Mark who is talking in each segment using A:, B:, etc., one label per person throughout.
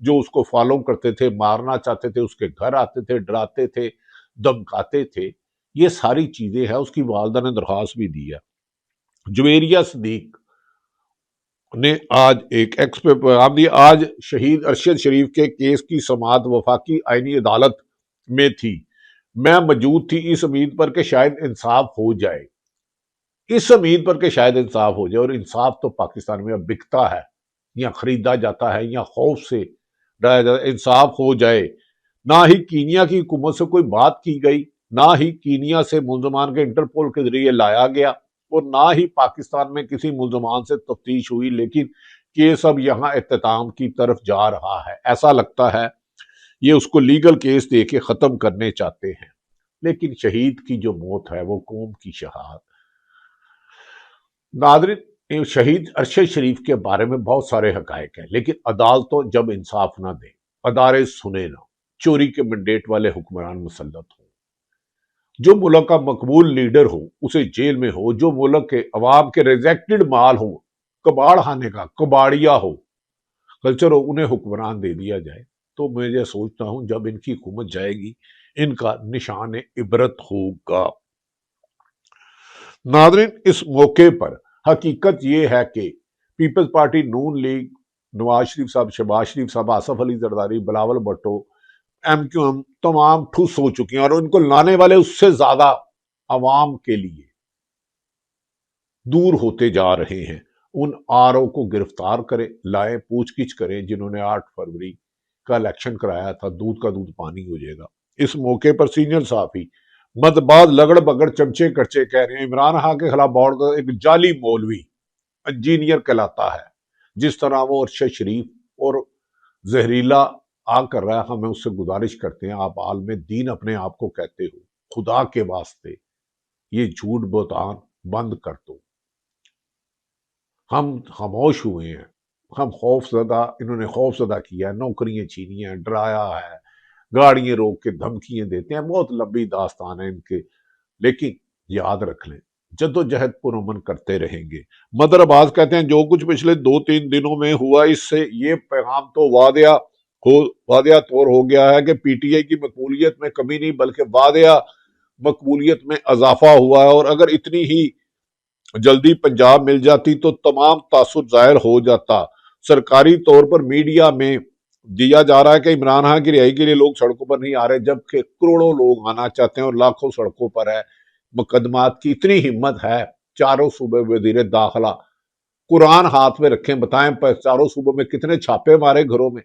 A: جو اس کو فالو کرتے تھے، مارنا چاہتے تھے، اس کے گھر آتے تھے، ڈراتے تھے، دمکاتے تھے، یہ ساری چیزیں ہیں۔ اس کی والدہ نے درخواست بھی دی ہے۔ جویریہ صدیق نے آج ایک ایکس پہ پیغام دیا، آج شہید ارشد شریف کے کیس کی سماعت وفاقی آئینی عدالت میں تھی، میں موجود تھی اس امید پر کہ شاید انصاف ہو جائے، اس امید پر کہ شاید انصاف ہو جائے۔ اور انصاف تو پاکستان میں اب بکتا ہے یا خریدا جاتا ہے یا خوف سے ڈرایا جاتا ہے۔ انصاف ہو جائے۔ نہ ہی کینیا کی حکومت سے کوئی بات کی گئی، نہ ہی کینیا سے ملزمان کے انٹرپول کے ذریعے لایا گیا، اور نہ ہی پاکستان میں کسی ملزمان سے تفتیش ہوئی، لیکن کیس اب یہاں اختتام کی طرف جا رہا ہے۔ ایسا لگتا ہے یہ اس کو لیگل کیس دے کے ختم کرنے چاہتے ہیں، لیکن شہید کی جو موت ہے وہ قوم کی شہادت۔ ناظرین، شہید ارشد شریف کے بارے میں بہت سارے حقائق ہیں، لیکن عدالتوں جب انصاف نہ دیں، ادارے سنے نہ، چوری کے منڈیٹ والے حکمران مسلط ہوں، جو ملک کا مقبول لیڈر ہو اسے جیل میں ہو، جو ملک کے عوام کے ریجیکٹڈ مال ہو، کباڑ خانے کا کباڑیا ہو، کلچر ہو، انہیں حکمران دے دیا جائے، تو میں یہ سوچتا ہوں جب ان کی حکومت جائے گی ان کا نشان عبرت ہوگا۔ ناظرین، اس موقع پر حقیقت یہ ہے کہ peoples party, Noon league, Nawaz Sharif صاحب، شہباز شریف صاحب، Asif Ali Zardari, Bilawal Bhutto, M Q M تمام ٹھوس ہو چکی ہیں، اور ان کو لانے والے اس سے زیادہ عوام کے لیے دور ہوتے جا رہے ہیں۔ ان آر او کو گرفتار کریں، لائیں، پوچھ گچھ کریں، جنہوں نے 8 فروری کا الیکشن کرایا تھا۔ دودھ کا دودھ پانی ہو جائے گا۔ اس موقع پر سینئر صحافی مدباز لگڑ بگڑ چمچے کرچے کہہ رہے ہیں عمران خان کے خلاف بہت ایک جعلی مولوی انجینئر کہلاتا ہے، جس طرح وہ ارشد شریف اور زہریلا آگ کر رہا ہے۔ ہمیں اس سے گزارش کرتے ہیں آپ عالم دین اپنے آپ کو کہتے ہو، خدا کے واسطے یہ جھوٹ بہتان بند کر دو۔ ہم خاموش ہوئے ہیں، ہم خوف زدہ، انہوں نے خوف زدہ کیا ہے، نوکریاں چھینی ہیں، ڈرایا ہے، گاڑیاں روک کے دھمکیاں دیتے ہیں، بہت لمبی داستان ہے ان کے، لیکن یاد رکھ لیں جدوجہد پرامن کرتے رہیں گے۔ مدر عباس کہتے ہیں جو کچھ پچھلے 2-3 دنوں میں ہوا، اس سے یہ پیغام تو واضح طور ہو گیا ہے کہ پی ٹی آئی کی مقبولیت میں کمی نہیں بلکہ واضح مقبولیت میں اضافہ ہوا ہے، اور اگر اتنی ہی جلدی پنجاب مل جاتی تو تمام تاثر ظاہر ہو جاتا۔ سرکاری طور پر میڈیا میں دیا جا رہا ہے کہ عمران خان کی رہائی کے لیے لوگ سڑکوں پر نہیں آ رہے، جبکہ کروڑوں لوگ آنا چاہتے ہیں اور لاکھوں سڑکوں پر ہے۔ مقدمات کی اتنی ہمت ہے، چاروں صوبے وزیر داخلہ قرآن ہاتھ میں رکھیں، بتائیں چاروں صوبوں میں کتنے چھاپے مارے گھروں میں،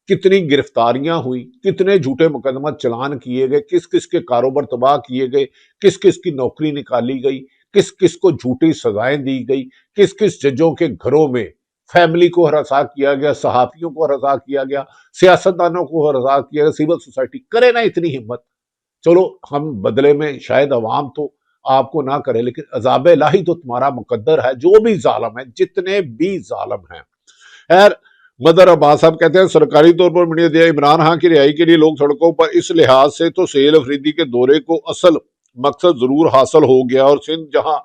A: کتنی گرفتاریاں ہوئی، کتنے جھوٹے مقدمات چلان کیے گئے، کس کس کے کاروبار تباہ کیے گئے، کس کس کی نوکری نکالی گئی، کس کس کو جھوٹی سزائیں دی گئی، کس کس ججوں کے گھروں میں فیملی کو ہراساں کیا گیا، صحافیوں کو ہراساں کیا گیا، سیاستدانوں کو ہراساں کیا گیا، سول سوسائٹی کرے نا اتنی ہمت۔ چلو ہم بدلے میں شاید عوام تو آپ کو نہ کرے، لیکن عذاب الہی تو تمہارا مقدر ہے، جو بھی ظالم ہے، جتنے بھی ظالم ہیں۔ خیر، مدر عباس صاحب کہتے ہیں سرکاری طور پر میڈیا دیا عمران خان کی رہائی کے لیے لوگ سڑکوں پر، اس لحاظ سے تو سیل افریدی کے دورے کو اصل مقصد ضرور حاصل ہو گیا، اور سندھ جہاں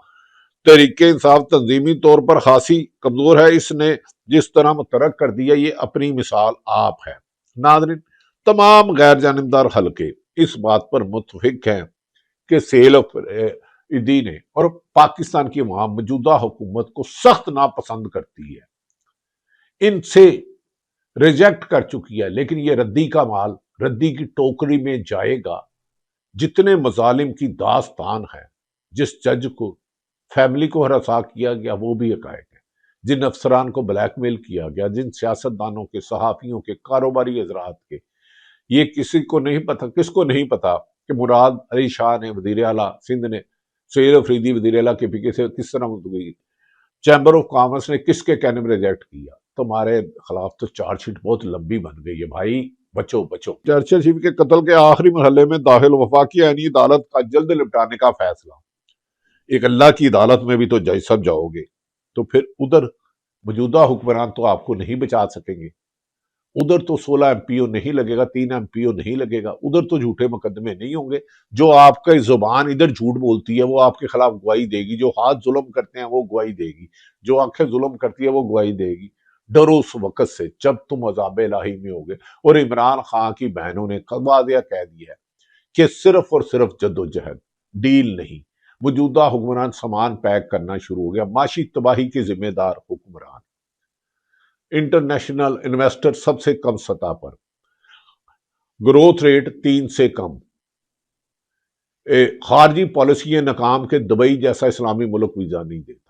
A: تحریک انصاف تنظیمی طور پر خاصی کمزور ہے، اس نے جس طرح متحرک کر دیا، یہ اپنی مثال آپ ہے۔ ناظرین، تمام غیر جانبدار حلقے اس بات پر متفق ہیں کہ سیل افریدی نے اور پاکستان کی عوام موجودہ حکومت کو سخت ناپسند کرتی ہے، ان سے ریجیکٹ کر چکی ہے، لیکن یہ ردی کا مال ردی کی ٹوکری میں جائے گا۔ جتنے مظالم کی داستان ہے، جس جج کو فیملی کو ہراساں کیا گیا وہ بھی حقائق ہے، جن افسران کو بلیک میل کیا گیا، جن سیاستدانوں کے، صحافیوں کے، کاروباری حضرات کے، یہ کسی کو نہیں پتا، کس کو نہیں پتا کہ مراد علی شاہ نے، وزیر اعلیٰ سندھ نے، سیل افریدی وزیر اعلیٰ کے پی کے سے کس طرح گئی، چیمبر آف کامرس نے کس کے کہنے میں ریجیکٹ کیا۔ تمہارے خلاف تو چارج شیٹ بہت لمبی بن گئی ہے بھائی، بچو بچو۔ ارشد شریف کے قتل کے آخری مرحلے میں داخل وفاقی آئینی عدالت کا جلد نپٹانے کا فیصلہ۔ ایک اللہ کی عدالت میں بھی تو جج سب جاؤ گے، تو پھر ادھر موجودہ حکمران تو آپ کو نہیں بچا سکیں گے، ادھر تو 16 ایم پی او نہیں لگے گا، 3 ایم پی او نہیں لگے گا، ادھر تو جھوٹے مقدمے نہیں ہوں گے۔ جو آپ کا زبان ادھر جھوٹ بولتی ہے وہ آپ کے خلاف گواہی دے گی، جو ہاتھ ظلم کرتے ہیں وہ گواہی دے گی، جو آنکھیں ظلم کرتی ہے وہ گواہی دے گی۔ ڈرو اس وقت سے جب تم عذاب الہی میں ہوگے۔ اور عمران خان کی بہنوں نے واضح کہہ دیا ہے کہ صرف اور صرف جدوجہد، ڈیل نہیں۔ موجودہ حکمران سامان پیک کرنا شروع ہو گیا، معاشی تباہی کے ذمہ دار حکمران، انٹرنیشنل انویسٹر سب سے کم سطح پر، گروتھ ریٹ 3 سے کم، خارجی پالیسی ناکام کے دبئی جیسا اسلامی ملک ویزا نہیں دیتا۔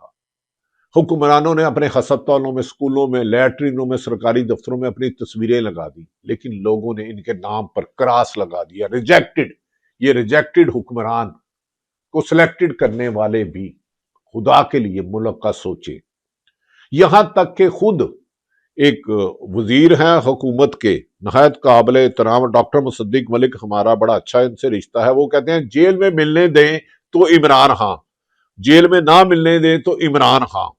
A: حکمرانوں نے اپنے ہسپتالوں میں، اسکولوں میں، لیٹرینوں میں، سرکاری دفتروں میں اپنی تصویریں لگا دی، لیکن لوگوں نے ان کے نام پر کراس لگا دیا، ریجیکٹڈ۔ یہ ریجیکٹڈ حکمران کو سلیکٹڈ کرنے والے بھی خدا کے لیے ملک کا سوچے۔ یہاں تک کہ خود ایک وزیر ہیں حکومت کے، نہایت قابل احترام ڈاکٹر مصدق ملک، ہمارا بڑا اچھا ان سے رشتہ ہے، وہ کہتے ہیں جیل میں ملنے دیں تو عمران خان، جیل میں نہ ملنے دیں تو عمران خان،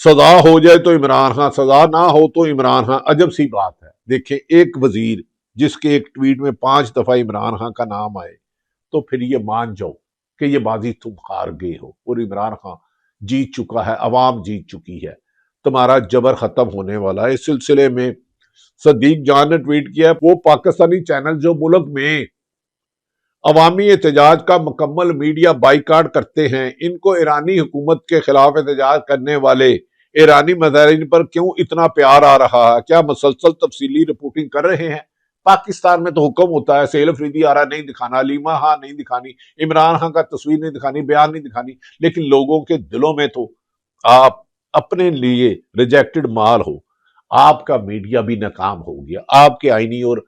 A: سزا ہو جائے تو عمران خان، سزا نہ ہو تو عمران خان۔ عجب سی بات ہے، دیکھیں ایک وزیر جس کے ایک ٹویٹ میں 5 دفعہ عمران خان کا نام آئے، تو پھر یہ مان جاؤ کہ یہ بازی تم ہار گئے ہو، اور عمران خان جیت چکا ہے، عوام جیت چکی ہے، تمہارا جبر ختم ہونے والا ہے۔ اس سلسلے میں صدیق جان نے ٹویٹ کیا، وہ پاکستانی چینل جو ملک میں عوامی احتجاج کا مکمل میڈیا بائیکاٹ کرتے ہیں، ان کو ایرانی حکومت کے خلاف احتجاج کرنے والے ایرانی مظاہرین پر کیوں اتنا پیار آ رہا ہے؟ کیا مسلسل تفصیلی رپورٹنگ کر رہے ہیں؟ پاکستان میں تو حکم ہوتا ہے، سہیل افریدی آ رہا نہیں دکھانا، علیمہ ہاں نہیں دکھانی، عمران خان کا تصویر نہیں دکھانی، بیان نہیں دکھانی، لیکن لوگوں کے دلوں میں تو آپ اپنے لیے ریجیکٹڈ مال ہو۔ آپ کا میڈیا بھی ناکام ہو گیا، آپ کے آئینی اور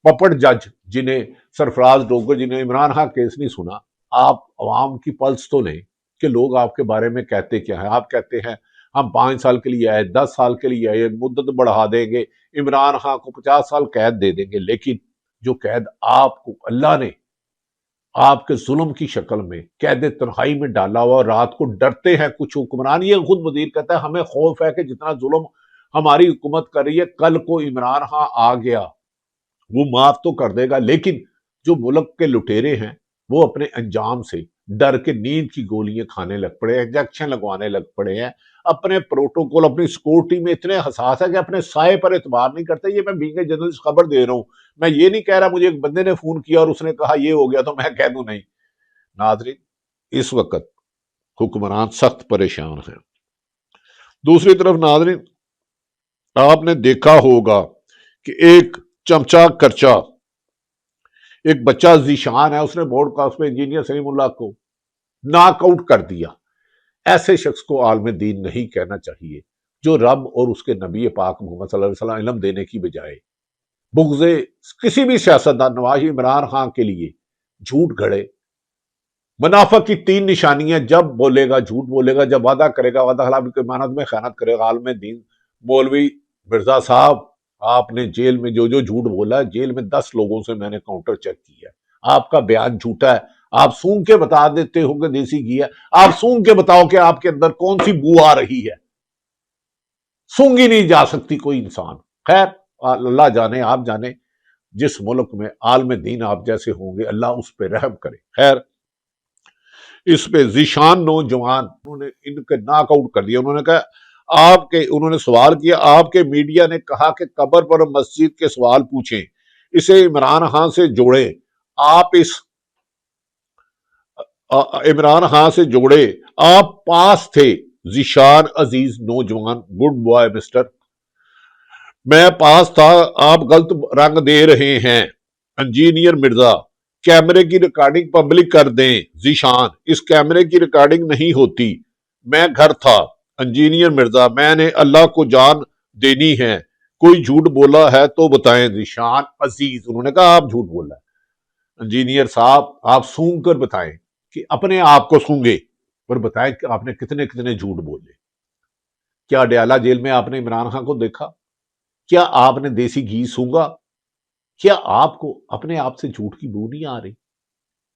A: پپڑ جج جنہیں سرفراز ڈوگر، جنہیں عمران خان کیس نہیں سنا، آپ عوام کی پلس تو لیں کہ لوگ آپ کے بارے میں کہتے کیا ہیں۔ آپ کہتے ہیں ہم 5 سال کے لیے آئے، 10 سال کے لیے آئے، مدت بڑھا دیں گے، عمران خان کو 50 سال قید دے دیں گے، لیکن جو قید آپ کو اللہ نے آپ کے ظلم کی شکل میں قید تنہائی میں ڈالا ہوا، اور رات کو ڈرتے ہیں کچھ حکمران، یہ خود وزیر کہتا ہے ہمیں خوف ہے کہ جتنا ظلم ہماری حکومت کر رہی ہے، کل کو عمران خان آ گیا وہ معاف تو کر دے گا، لیکن جو ملک کے لٹیرے ہیں وہ اپنے انجام سے ڈر کے نیند کی گولیاں کھانے لگ پڑے ہیں، انجیکشن لگوانے لگ پڑے ہیں، اپنے پروٹوکول، اپنی سیکورٹی میں اتنے حساس ہے کہ اپنے سائے پر اعتبار نہیں کرتے۔ یہ میں بینگ اے جرنلسٹ خبر دے رہا ہوں، میں یہ نہیں کہہ رہا مجھے ایک بندے نے فون کیا اور اس نے کہا یہ ہو گیا تو میں کہہ دوں نہیں۔ ناظرین، اس وقت حکمران سخت پریشان ہیں۔ دوسری طرف ناظرین، آپ نے دیکھا ہوگا کہ ایک چمچا کرچا، ایک بچہ ذیشان ہے، اس نے بورڈ کاسٹ میں انجینئر سلیم اللہ کو ناک آؤٹ کر دیا۔ ایسے شخص کو عالم دین نہیں کہنا چاہیے، جو رب اور اس کے نبی پاک محمد صلی اللہ علیہ وسلم علم دینے کی بجائے بغض کسی بھی سیاستدان، نواز عمران خان کے لیے جھوٹ گھڑے۔ منافق کی 3 نشانیاں، جب بولے گا جھوٹ بولے گا، جب وعدہ کرے گا وعدہ خلاف کی امانت میں خیانت کرے گا۔ عالم دین مولوی مرزا صاحب، آپ نے جیل میں جو جھوٹ بولا ہے، جیل میں 10 لوگوں سے میں نے کاؤنٹر چیک کیا ہے، آپ کا بیان جھوٹا ہے۔ آپ سونگ کے بتا دیتے ہو کہ دیسی گھی ہے، آپ سونگ کے بتاؤ کہ آپ کے اندر کون سی بو آ رہی ہے؟ سونگی نہیں جا سکتی کوئی انسان۔ خیر، اللہ جانے، آپ جانے، جس ملک میں عالم دین آپ جیسے ہوں گے اللہ اس پہ رحم کرے۔ خیر، اس پہ ذیشان نوجوان انہوں نے ان کے ناک آؤٹ کر دیا۔ انہوں نے سوال کیا، آپ کے میڈیا نے کہا کہ قبر پر مسجد کے سوال پوچھیں، اسے عمران خان سے جوڑیں، آپ عمران خان سے جوڑے، آپ پاس تھے۔ ذیشان عزیز نوجوان، گڈ بوائے مسٹر، میں پاس تھا، آپ غلط رنگ دے رہے ہیں۔ انجینئر مرزا، کیمرے کی ریکارڈنگ پبلک کر دیں۔ ذیشان، اس کیمرے کی ریکارڈنگ نہیں ہوتی، میں گھر تھا۔ انجینئر مرزا، میں نے اللہ کو جان دینی ہے، کوئی جھوٹ بولا ہے تو بتائیں۔ ذیشان عزیز، انہوں نے کہا آپ جھوٹ بولا ہے۔ انجینئر صاحب، آپ سونگ کر بتائیں کہ اپنے آپ کو سونگے اور بتائیں کہ آپ نے کتنے کتنے جھوٹ بولے۔ کیا ڈیالہ جیل میں آپ نے عمران خان کو دیکھا؟ کیا آپ نے دیسی گھی سونگا؟ کیا آپ کو اپنے آپ سے جھوٹ کی بو نہیں آ رہی؟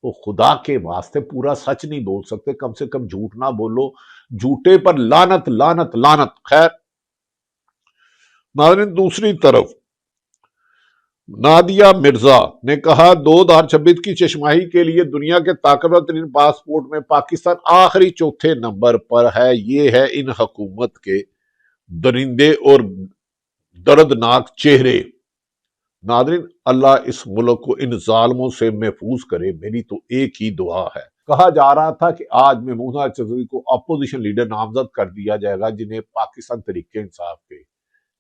A: وہ خدا کے واسطے پورا سچ نہیں بول سکتے، کم سے کم جھوٹ نہ بولو، جھوٹے پر لعنت لعنت لعنت۔ خیر ناظرین، دوسری طرف نادیہ مرزا نے کہا 2026 کی چشماہی کے لیے دنیا کے طاقتور ترین پاسپورٹ میں پاکستان آخری 4تھے نمبر پر ہے۔ یہ ہے ان حکومت کے درندے اور دردناک چہرے۔ ناظرین، اللہ اس ملک کو ان ظالموں سے محفوظ کرے، میری تو ایک ہی دعا ہے۔ کہا جا رہا تھا کہ آج محمود چودھری کو اپوزیشن لیڈر نامزد کر دیا جائے گا، جنہیں پاکستان تحریک انصاف کے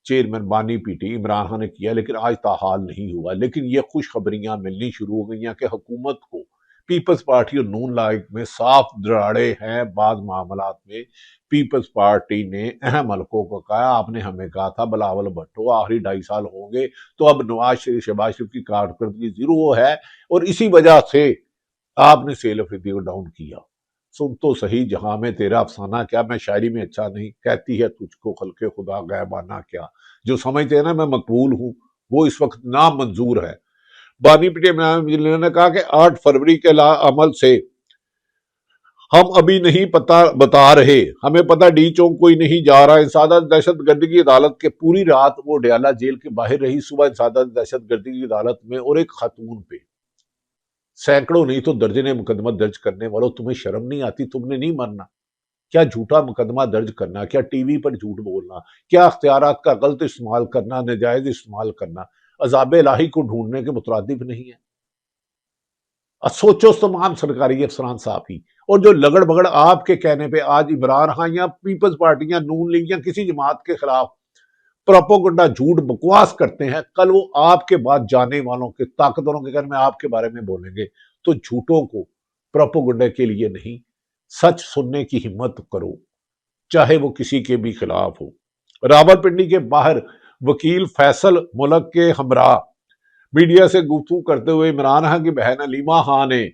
A: چیئرمین بانی پی ٹی عمران خان نے کیا، لیکن آج تاحال نہیں ہوا۔ لیکن یہ خوشخبریاں ملنی شروع ہو گئی ہیں کہ حکومت کو پیپلز پارٹی اور نون لیگ میں صاف دراڑے ہیں۔ بعض معاملات میں پیپلز پارٹی نے اہم حلقوں کو کہا، آپ نے ہمیں کہا تھا بلاول بھٹو آخری 2.5 سال ہوں گے تو اب نواز شریف شہباز شریف کی کارکردگی زیرو ہے، اور اسی وجہ سے آپ نے سیل افریدی کو ڈاؤن کیا۔ سن تو صحیح جہاں میں تیرا افسانہ کیا، میں شاعری میں اچھا نہیں، کہتی ہے تجھ کو خلق خدا غیبانہ کیا۔ جو سمجھتے ہیں نا میں مقبول ہوں، وہ اس وقت نامنظور ہے۔ بانی پی ٹی نے کہا کہ 8 فروری کے عمل سے ہم ابھی نہیں بتا رہے، ہمیں پتہ ڈی چونک کوئی نہیں جا رہا۔ انسداد دہشت گردی کی عدالت کے پوری رات وہ ڈیالہ جیل کے باہر رہی، صبح انسداد دہشت گردی کی عدالت میں، اور ایک خاتون پہ سینکڑوں نہیں تو درجنے مقدمہ درج کرنے والوں، تمہیں شرم نہیں آتی؟ تم نے نہیں مرنا کیا؟ جھوٹا مقدمہ درج کرنا، کیا ٹی وی پر جھوٹ بولنا، کیا اختیارات کا غلط استعمال کرنا، ناجائز استعمال کرنا عذاب الہی کو ڈھونڈنے کے مترادف نہیں ہے؟ سوچو تمام سرکاری افسران صاحب ہی، اور جو لگڑ بگڑ آپ کے کہنے پہ آج عمران خان یا پیپلز پارٹی یا نون لیگ یا کسی جماعت کے خلاف پروپیگنڈا جھوٹ بکواس کرتے ہیں، کل وہ آپ کے بعد جانے والوں کے طاقتوروں کے گھر میں آپ کے بارے میں بولیں گے تو جھوٹوں کو پروپیگنڈا کے لیے نہیں، سچ سننے کی ہمت کرو، چاہے وہ کسی کے بھی خلاف ہو۔ راولپنڈی کے باہر وکیل فیصل ملک کے ہمراہ میڈیا سے گفتگو کرتے ہوئے عمران خان کی بہن علیمہ خان نے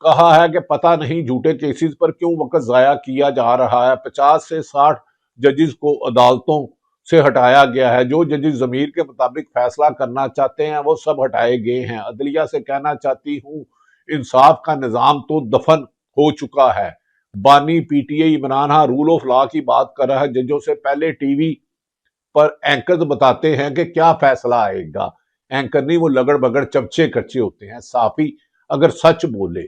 A: کہا ہے کہ پتہ نہیں جھوٹے کیسز پر کیوں وقت ضائع کیا جا رہا ہے۔ 50 سے 60 ججز کو عدالتوں سے ہٹایا گیا ہے، جو ججز ضمیر کے مطابق فیصلہ کرنا چاہتے ہیں وہ سب ہٹائے گئے ہیں۔ عدلیہ سے کہنا چاہتی ہوں انصاف کا نظام تو دفن ہو چکا ہے۔ بانی P T I Imran Khan rule of law کی بات کر رہا ہے، ججوں سے پہلے ٹی وی پر اینکرز بتاتے ہیں کہ کیا فیصلہ آئے گا۔ اینکر نہیں، وہ لگڑ بگڑ چمچے کچے ہوتے ہیں۔ صحافی اگر سچ بولے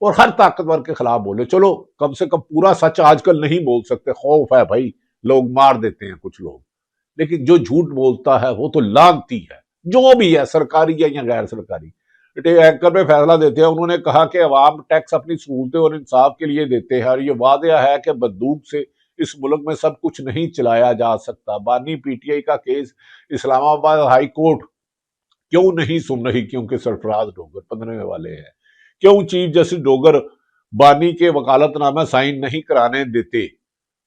A: اور ہر طاقتور کے خلاف بولے، چلو کم سے کم پورا سچ آج کل نہیں بول سکتے، خوف ہے بھائی، لوگ مار دیتے ہیں کچھ لوگ، لیکن جو جھوٹ بولتا ہے وہ تو لانتی ہے، جو بھی ہے سرکاری ہے یا غیر سرکاری۔ اینکر پہ فیصلہ دیتے ہیں، انہوں نے کہا کہ عوام ٹیکس اپنی سہولتیں اور انصاف کے لیے دیتے ہیں، اور یہ واضح ہے کہ بندوق سے اس ملک میں سب کچھ نہیں چلایا جا سکتا۔ بانی پی ٹی آئی کا کیس اسلام آباد ہائی کورٹ کیوں نہیں سن رہی؟ کیونکہ سرفراز ڈوگر 15ویں والے ہیں۔ کیوں چیف جسٹس ڈوگر بانی کے وکالت نامہ سائن نہیں کرانے دیتے؟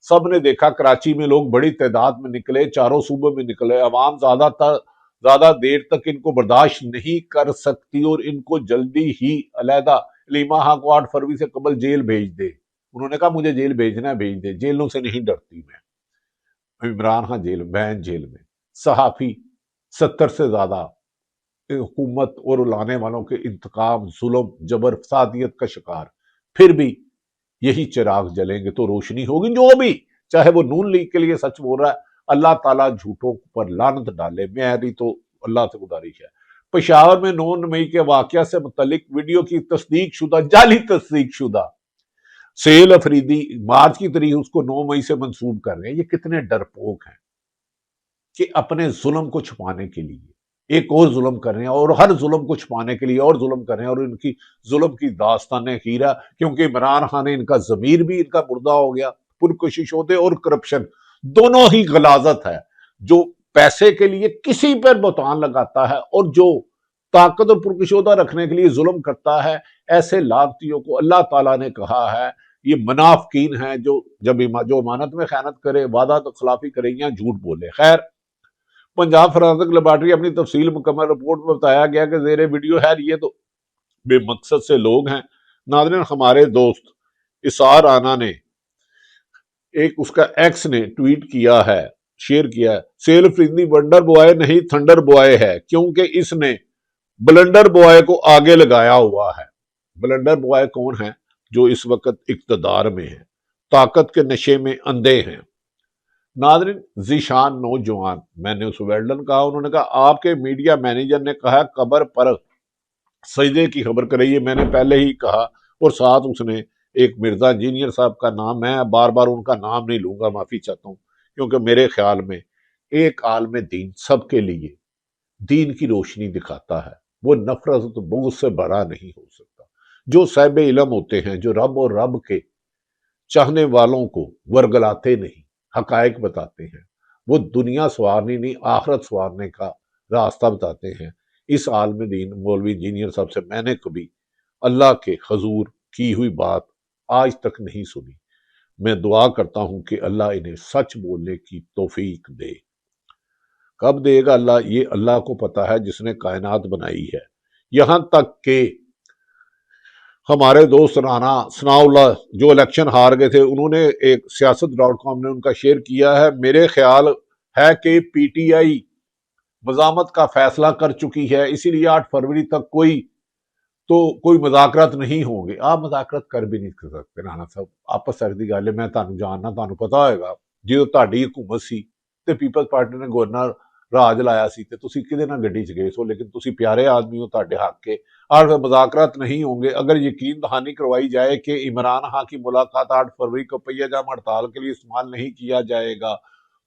A: سب نے دیکھا کراچی میں لوگ بڑی تعداد میں نکلے، چاروں صوبوں میں نکلے، عوام زیادہ دیر تک ان کو برداشت نہیں کر سکتی، اور ان کو جلدی ہی علیحدہ علیمہ خان کو 8 فروری سے قبل جیل بھیج دے۔ انہوں نے کہا مجھے جیل بھیجنا ہے بھیج دے، جیلوں سے نہیں ڈرتی میں۔ عمران خان جیل بین جیل میں، صحافی 70 سے زیادہ حکومت اور لانے والوں کے انتقام، ظلم، جبر، فسادیت کا شکار، پھر بھی یہی چراغ جلیں گے تو روشنی ہوگی۔ جو بھی چاہے وہ نون لیگ کے لیے سچ بول رہا ہے، اللہ تعالیٰ جھوٹوں پر لعنت ڈالے، میری تو اللہ سے گزارش ہے۔ پشاور میں 9 مئی کے واقعہ سے متعلق ویڈیو کی تصدیق شدہ، جعلی تصدیق شدہ سیل افریدی مارچ کی تاریخ اس کو 9 مئی سے منسوب کر رہے ہیں۔ یہ کتنے ڈرپوک ہیں کہ اپنے ظلم کو چھپانے کے لیے ایک اور ظلم کر رہے ہیں، اور ہر ظلم کو چھپانے کے لیے اور ظلم کر رہے ہیں، اور ان کی ظلم کی داستان خیرہ، کیونکہ عمران خان نے ان کا ضمیر بھی ان کا مردہ ہو گیا۔ پرکشش ہوتے اور کرپشن دونوں ہی غلاظت ہے۔ جو پیسے کے لیے کسی پر بہتان لگاتا ہے اور جو طاقت اور پرکشودہ رکھنے کے لیے ظلم کرتا ہے، ایسے لعنتیوں کو اللہ تعالیٰ نے کہا ہے یہ منافقین ہیں، جو امانت میں خیانت کرے، وعدہ خلافی کرے یا جھوٹ بولے۔ خیر، پنجاب فرانسک لیبارٹری اپنی تفصیل مکمل رپورٹ میں بتایا گیا کہ زیر ویڈیو ہے یہ تو بے مقصد سے لوگ ہیں۔ ناظرین، ہمارے دوست اسار رانا نے ایک اس کا ایکس نے ٹویٹ کیا ہے، شیئر کیا ہے، سیل افریدی ونڈر بوائے نہیں تھنڈر بوائے ہے، کیونکہ اس نے بلنڈر بوائے کو آگے لگایا ہوا ہے۔ بلنڈر بوائے کون ہے؟ جو اس وقت اقتدار میں ہے، طاقت کے نشے میں اندھے ہیں۔ ناظرین، ذیشان نوجوان، میں نے اس ویلڈن کہا، انہوں نے کہا آپ کے میڈیا مینیجر نے کہا قبر پر سجدے کی خبر کریے، میں نے پہلے ہی کہا، اور ساتھ اس نے ایک مرزا انجینئر صاحب کا نام، میں بار بار ان کا نام نہیں لوں گا، معافی چاہتا ہوں، کیونکہ میرے خیال میں ایک عالم دین سب کے لیے دین کی روشنی دکھاتا ہے، وہ نفرت و بغض سے بڑا نہیں ہو سکتا۔ جو صاحب علم ہوتے ہیں، جو رب اور رب کے چاہنے والوں کو ورگلاتے نہیں، حقائق بتاتے ہیں، وہ دنیا سوارنی نہیں آخرت سوارنے کا راستہ بتاتے ہیں۔ اس عالم دین مولوی انجینئر صاحب سے میں نے کبھی اللہ کے حضور کی ہوئی بات آج تک نہیں سنی۔ میں دعا کرتا ہوں کہ اللہ انہیں سچ بولنے کی توفیق دے۔ کب دے گا اللہ، یہ اللہ کو پتا ہے جس نے کائنات بنائی ہے۔ یہاں تک کہ ہمارے دوست رانا ثناء اللہ جو الیکشن ہار گئے تھے، انہوں نے ایک سیاست.com نے ان کا شیئر کیا ہے، میرے خیال ہے کہ پی ٹی آئی مزاحمت کا فیصلہ کر چکی ہے، اسی لیے 8 فروری تک کوئی مذاکرات نہیں ہوں گے۔ آپ مذاکرات کر بھی نہیں سکتے رانا صاحب، آپس سردی گل ہے، میں تانوں جاننا، تانوں پتا ہوئے گا جدو تہاڈی حکومت سی تے پیپلز پارٹی نے گورنر راج لایا سی تے تسی کدے نال گڈی چ گئے سو، لیکن تسی پیارے آدمی ہو، تہاڈے حق کے اور مذاکرات نہیں ہوں گے۔ اگر یقین دہانی کروائی جائے کہ عمران خان کی ملاقات 8 فروری کو پہیہ جام ہڑتال کے لیے استعمال نہیں کیا جائے گا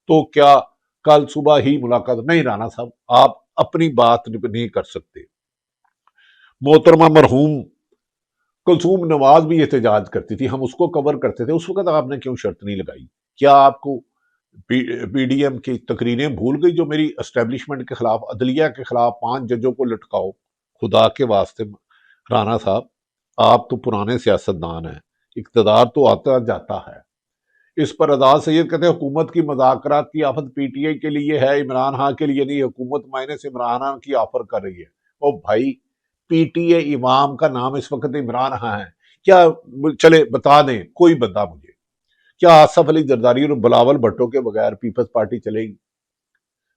A: تو کیا کل صبح ہی ملاقات؟ نہیں رانا صاحب، آپ اپنی بات نہیں کر سکتے۔ محترمہ مرحوم کلثوم نواز بھی احتجاج کرتی تھی، ہم اس کو کور کرتے تھے، اس وقت آپ نے کیوں شرط نہیں لگائی؟ کیا آپ کو پی ڈی ایم کی تقریریں بھول گئی جو میری اسٹیبلشمنٹ کے خلاف، عدلیہ کے خلاف 5 ججوں کو لٹکاؤ؟ خدا کے واسطے رانا صاحب، آپ تو پرانے سیاستدان ہیں، اقتدار تو آتا جاتا ہے۔ اس پر اعزاز سید کہتے ہیں حکومت کی مذاکرات کی آفت پی ٹی آئی کے لیے ہے، عمران خان کے لیے نہیں۔ حکومت مائنے سے عمران خان کی آفر کر رہی ہے۔ او بھائی، پی ٹی اے امام کا نام اس وقت عمران خان ہے، کیا چلے بتا دیں کوئی بندہ مجھے، کیا آصف علی زرداری اور بلاول بھٹو کے بغیر پیپلز پارٹی چلے گی؟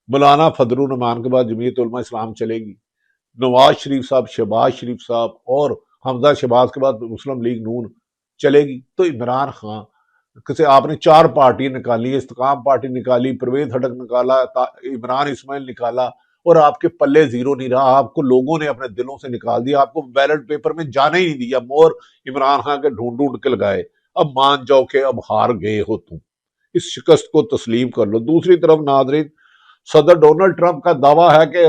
A: مولانا فضل الرحمان کے بعد جمعیت علماء اسلام چلے گی؟ نواز شریف صاحب، شہباز شریف صاحب اور حمزہ شہباز کے بعد مسلم لیگ نون چلے گی؟ تو عمران خان کسے آپ نے 4 پارٹی نکالی، استقام پارٹی نکالی، پرویز ہٹک نکالا، عمران اسماعیل نکالا، اور آپ کے پلے زیرو نہیں رہا۔ آپ کو لوگوں نے اپنے دلوں سے نکال دیا، آپ کو بیلٹ پیپر میں جانے ہی نہیں دیا، مور عمران خان کے ڈھونڈ ڈھونڈ کے لگائے۔ اب مان جاؤ کہ اب ہار گئے ہو تم، اس شکست کو تسلیم کر لو۔ دوسری طرف ناظرین، صدر ڈونلڈ ٹرمپ کا دعویٰ ہے کہ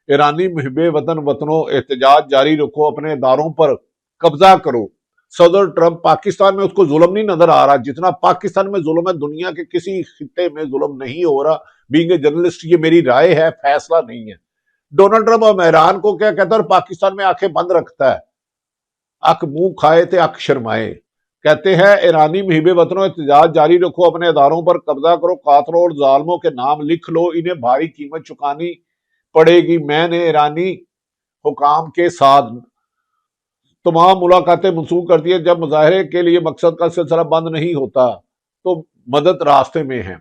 A: ایرانی محب وطن وطنوں احتجاج جاری رکھو، اپنے اداروں پر قبضہ کرو۔ صدر ٹرمپ پاکستان میں اس کو ظلم نہیں نظر آ رہا جتنا پاکستان میں ظلم ہے، دنیا کے کسی خطے میں ظلم نہیں ہو رہا۔ بینگ اے جرنلسٹ یہ میری رائے ہے، فیصلہ نہیں ہے۔ ڈونلڈ ٹرمپ اب ایران کو کیا کہتا ہے اور پاکستان میں آنکھیں بند رکھتا ہے، اک منہ کھائے تے اک شرمائے۔ کہتے ہیں ایرانی محب وطنوں احتجاج جاری رکھو، اپنے اداروں پر قبضہ کرو، قاتلوں اور ظالموں کے نام لکھ لو، انہیں بھاری قیمت چکانی پڑے گی۔ میں نے ایرانی حکام کے ساتھ تمام ملاقاتیں منسوخ کر دی ہیں، جب مظاہرے کے لیے مقصد کا سلسلہ بند نہیں ہوتا تو مدد راستے میں ہے۔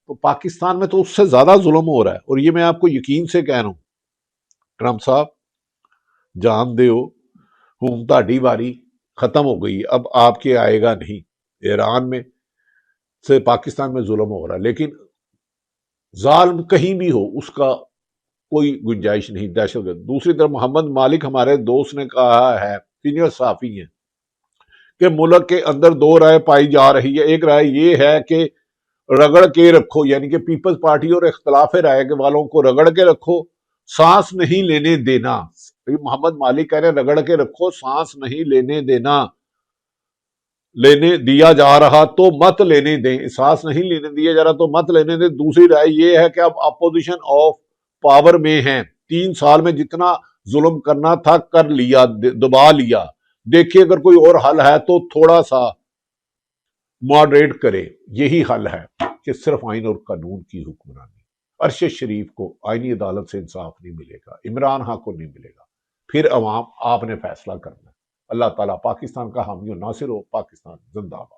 A: تو پاکستان میں تو اس سے زیادہ ظلم ہو رہا ہے، اور یہ میں آپ کو یقین سے کہہ رہا ہوں۔ ٹرمپ صاحب جان دے ہو، تہاڈی باری ختم ہو گئی، اب آپ کے آئے گا نہیں۔ ایران میں سے پاکستان میں ظلم ہو رہا ہے، لیکن ظالم کہیں بھی ہو اس کا کوئی گنجائش نہیں، دہشت گرد۔ دوسری طرف محمد مالک ہمارے دوست نے کہا ہے، سینئر صحافی ہیں، کہ ملک کے اندر 2 رائے پائی جا رہی ہے۔ ایک رائے یہ ہے کہ رگڑ کے رکھو، یعنی کہ پیپلز پارٹی اور اختلاف رائے کے والوں کو رگڑ کے رکھو، سانس نہیں لینے دینا۔ محمد مالک کہہ رہے ہیں رگڑ کے رکھو، سانس نہیں لینے دیا جا رہا تو مت لینے دیں، سانس نہیں لینے دیا جا رہا تو مت لینے دیں۔ دوسری رائے یہ ہے کہ اب اپوزیشن آف پاور میں ہیں، 3 سال میں جتنا ظلم کرنا تھا کر لیا، دبا لیا، دیکھیے اگر کوئی اور حل ہے تو تھوڑا سا ماڈریٹ کرے۔ یہی حل ہے کہ صرف آئین اور قانون کی حکمرانی۔ ارشد شریف کو آئینی عدالت سے انصاف نہیں ملے گا، عمران خان کو نہیں ملے گا، پھر عوام آپ نے فیصلہ کرنا ہے۔ اللہ تعالیٰ پاکستان کا حامی و ناصر ہو۔ پاکستان زندہ باد۔